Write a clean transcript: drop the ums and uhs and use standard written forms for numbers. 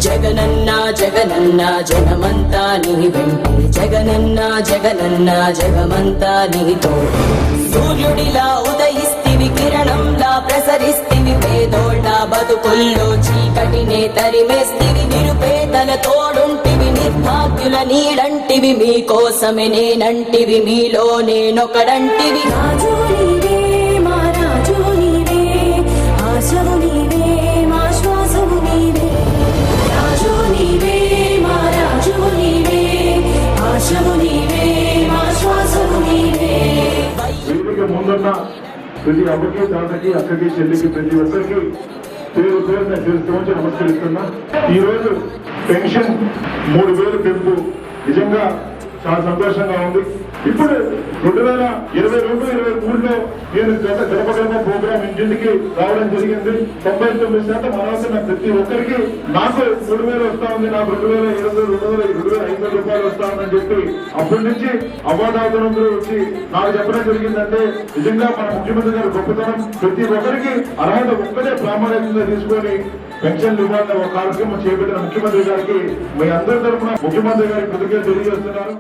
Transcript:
జగనన్న జగనన్న జగమంతా నీ వెంటే జగనన్న జగనన్న జగమంతా నీతో సూర్యుడిలా ఉదయిస్తివి కిరణంలా ప్రసరిస్తివి పేదోళ్ళ బతుకుల్లో చీకటినే తరిమేస్తివి నిరుపేదల తోడుంటివి నిర్భాగ్యుల నీడంటివి మీకోసమే నేనంటివి మీలో నేనొకడంటివి రాజు నీవే మా రాజు నీవే ఆశవు నీవే మా శ్వాసవు నీవే రాజు నీవే మా రాజు నీవే ఆశవు నీవే మా శ్వాసవు నీవే వీటికి ముందున్న ప్రతి అమ్మకి తాతకి అక్కకి చెల్లికి ప్రతి ఒక్కరికి పేరు పేరు నేను నమస్కరిస్తున్నా. ఈరోజు పెన్షన్ 3,000 పెంపు నిజంగా చాలా సంతోషంగా ఉంది. ఇప్పుడు 2022-23లో నేను గడప ప్రోగ్రామ్ ఇంటింటికి రావడం జరిగింది. 99% అనవసరం ప్రతి ఒక్కరికి నాకు 3,000 వస్తా ఉంది, నాకు 2,500 రూపాయలు వస్తా ఉందని చెప్పి అప్పటి నుంచి అవార్డు వచ్చి నాకు చెప్పడం జరిగిందంటే నిజంగా మన ముఖ్యమంత్రి గారి గొప్పతనం. ప్రతి ఒక్కరికి అర్హత ఒక్కటే ప్రామాణికంగా తీసుకొని పెన్షన్లు ఇవ్వాలన్న ఒక కార్యక్రమం చేపట్టిన ముఖ్యమంత్రి గారికి మీ అందరి తరఫున ముఖ్యమంత్రి గారికి కృతజ్ఞతలు తెలియజేస్తున్నారు.